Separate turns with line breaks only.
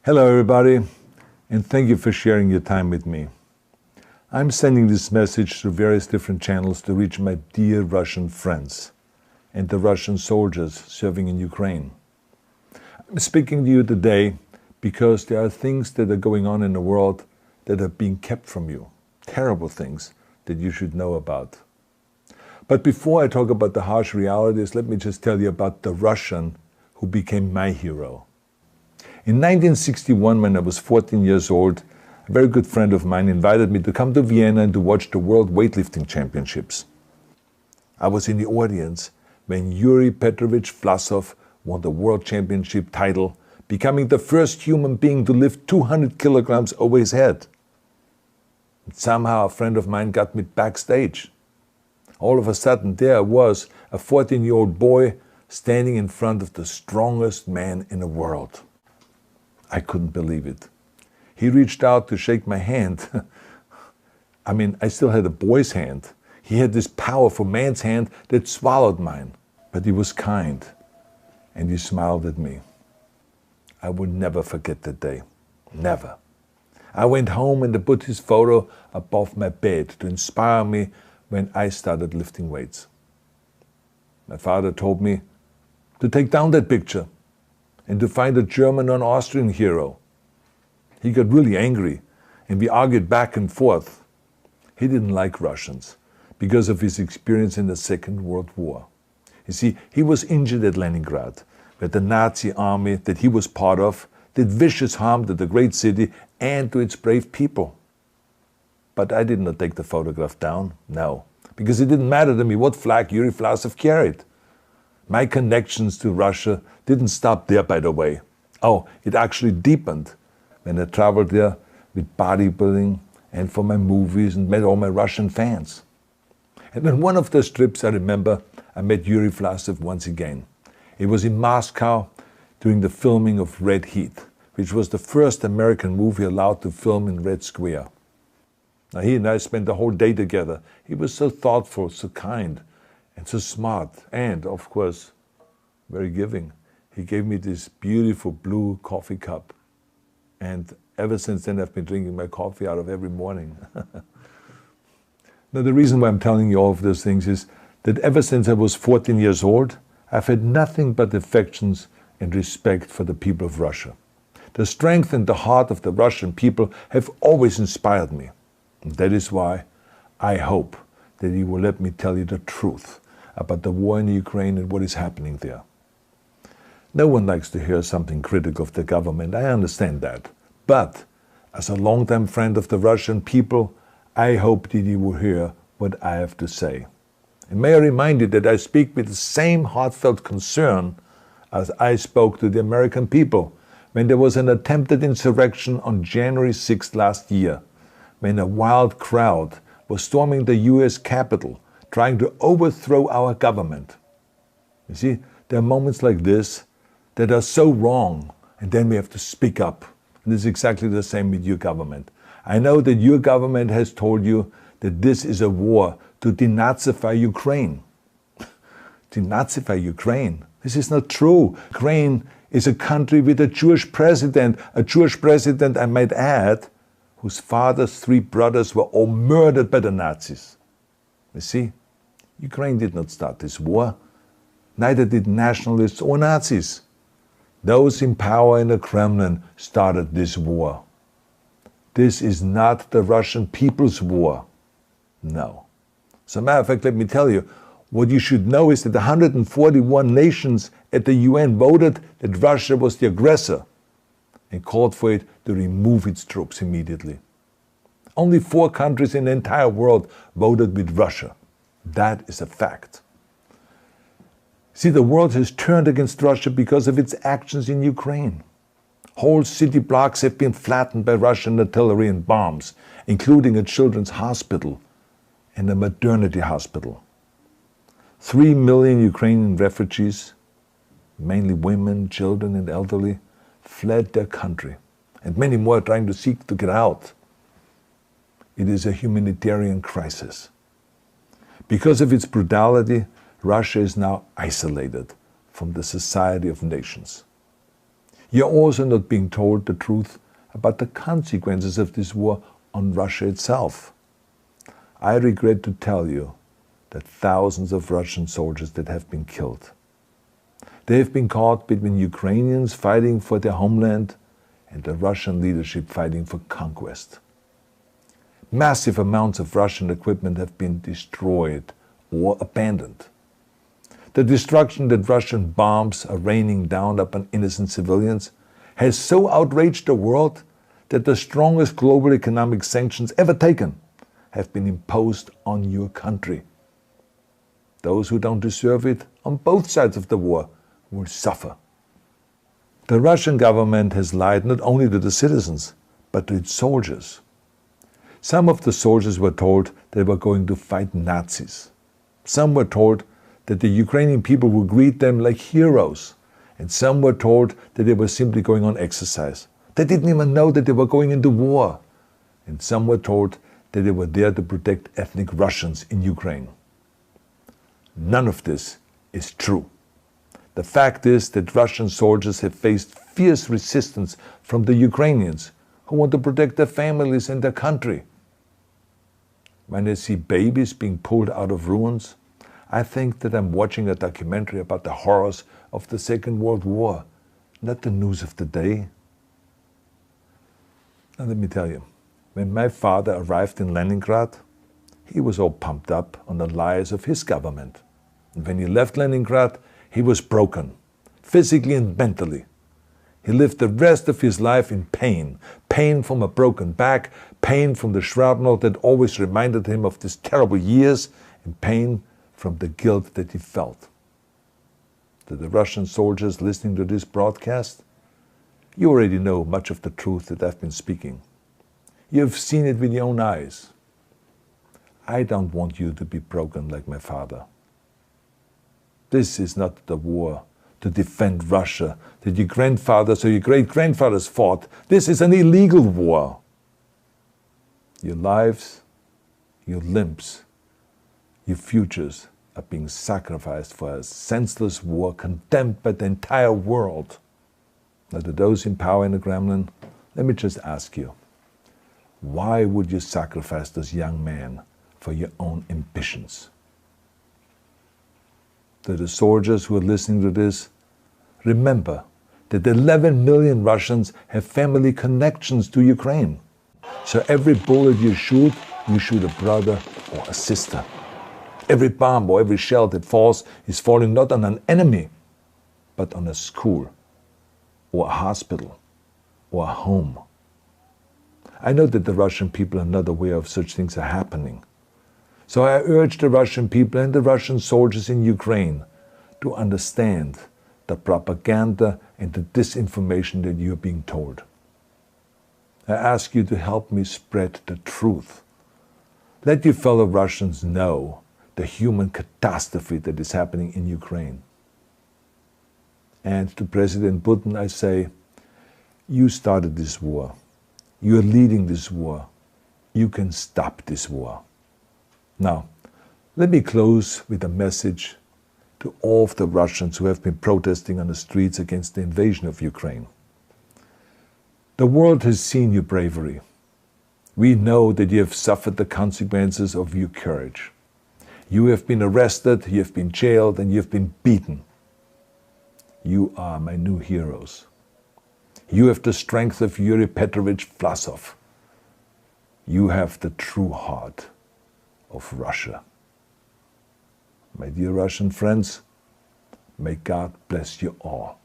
Hello everybody, and thank you for sharing your time with me. I'm sending this message through various different channels to reach my dear Russian friends and the Russian soldiers serving in Ukraine. I'm speaking to you today because there are things that are going on in the world that are being kept from you, terrible things that you should know about. But before I talk about the harsh realities, let me just tell you about the Russian who became my hero. In 1961, when I was 14 years old, a very good friend of mine invited me to come to Vienna and to watch the World Weightlifting Championships. I was in the audience when Yuri Petrovich Vlasov won the World Championship title, becoming the first human being to lift 200 kilograms over his head. And somehow a friend of mine got me backstage. All of a sudden there I was, a 14-year-old boy, standing in front of the strongest man in the world. I couldn't believe it. He reached out to shake my hand. I still had a boy's hand. He had this powerful man's hand that swallowed mine. But he was kind, and he smiled at me. I will never forget that day. Never. I went home and I put his photo above my bed to inspire me when I started lifting weights. My father told me to take down that picture and to find a German or an Austrian hero. He got really angry, and we argued back and forth. He didn't like Russians because of his experience in the Second World War. You see, he was injured at Leningrad, where the Nazi army that he was part of did vicious harm to the great city and to its brave people. But I did not take the photograph down, no, because it didn't matter to me what flag Yuri Vlasov carried. My connections to Russia didn't stop there, by the way. Oh, it actually deepened when I traveled there with bodybuilding and for my movies and met all my Russian fans. And on one of those trips, I remember, I met Yuri Vlasov once again. It was in Moscow during the filming of Red Heat, which was the first American movie allowed to film in Red Square. Now, he and I spent the whole day together. He was so thoughtful, so kind, and so smart, and, of course, very giving. He gave me this beautiful blue coffee cup. And ever since then, I've been drinking my coffee out of every morning. Now, the reason why I'm telling you all of those things is that ever since I was 14 years old, I've had nothing but affections and respect for the people of Russia. The strength and the heart of the Russian people have always inspired me. And that is why I hope that you will let me tell you the truth about the war in Ukraine and what is happening there. No one likes to hear something critical of the government, I understand that. But as a longtime friend of the Russian people, I hope that you will hear what I have to say. And may I remind you that I speak with the same heartfelt concern as I spoke to the American people when there was an attempted insurrection on January 6th last year, when a wild crowd was storming the US Capitol, trying to overthrow our government. You see, there are moments like this that are so wrong, and then we have to speak up. And it's exactly the same with your government. I know that your government has told you that this is a war to denazify Ukraine. Denazify Ukraine? This is not true. Ukraine is a country with a Jewish president, I might add, whose father's 3 brothers were all murdered by the Nazis. You see, Ukraine did not start this war. Neither did nationalists or Nazis. Those in power in the Kremlin started this war. This is not the Russian people's war. No. As a matter of fact, let me tell you, what you should know is that 141 nations at the UN voted that Russia was the aggressor and called for it to remove its troops immediately. Only 4 countries in the entire world voted with Russia. That is a fact. See, the world has turned against Russia because of its actions in Ukraine. Whole city blocks have been flattened by Russian artillery and bombs, including a children's hospital and a maternity hospital. 3 million Ukrainian refugees, mainly women, children, and elderly, fled their country, and many more are trying to seek to get out. It is a humanitarian crisis. Because of its brutality, Russia is now isolated from the society of nations. You're also not being told the truth about the consequences of this war on Russia itself. I regret to tell you that thousands of Russian soldiers that have been killed. They have been caught between Ukrainians fighting for their homeland and the Russian leadership fighting for conquest. Massive amounts of Russian equipment have been destroyed or abandoned. The destruction that Russian bombs are raining down upon innocent civilians has so outraged the world that the strongest global economic sanctions ever taken have been imposed on your country. Those who don't deserve it on both sides of the war will suffer. The Russian government has lied not only to the citizens, but to its soldiers. Some of the soldiers were told they were going to fight Nazis. Some were told that the Ukrainian people would greet them like heroes. And some were told that they were simply going on exercise. They didn't even know that they were going into war. And some were told that they were there to protect ethnic Russians in Ukraine. None of this is true. The fact is that Russian soldiers have faced fierce resistance from the Ukrainians who want to protect their families and their country. When I see babies being pulled out of ruins, I think that I'm watching a documentary about the horrors of the Second World War, not the news of the day. Now let me tell you, when my father arrived in Leningrad, he was all pumped up on the lies of his government. And when he left Leningrad, he was broken, physically and mentally. He lived the rest of his life in pain. Pain from a broken back, pain from the shrapnel that always reminded him of these terrible years, and pain from the guilt that he felt. To the Russian soldiers listening to this broadcast, you already know much of the truth that I've been speaking. You have seen it with your own eyes. I don't want you to be broken like my father. This is not the war to defend Russia that your grandfathers or your great-grandfathers fought. This is an illegal war. Your lives, your limbs, your futures are being sacrificed for a senseless war condemned by the entire world. Now, to those in power in the Kremlin, let me just ask you, why would you sacrifice those young men for your own ambitions? To the soldiers who are listening to this, remember that 11 million Russians have family connections to Ukraine. So every bullet you shoot a brother or a sister. Every bomb or every shell that falls is falling not on an enemy, but on a school, or a hospital, or a home. I know that the Russian people are not aware of such things are happening. So I urge the Russian people and the Russian soldiers in Ukraine to understand the propaganda and the disinformation that you are being told. I ask you to help me spread the truth. Let your fellow Russians know the human catastrophe that is happening in Ukraine. And to President Putin I say, you started this war. You are leading this war. You can stop this war. Now, let me close with a message to all of the Russians who have been protesting on the streets against the invasion of Ukraine. The world has seen your bravery. We know that you have suffered the consequences of your courage. You have been arrested, you have been jailed, and you have been beaten. You are my new heroes. You have the strength of Yuri Petrovich Vlasov. You have the true heart of Russia. My dear Russian friends, may God bless you all.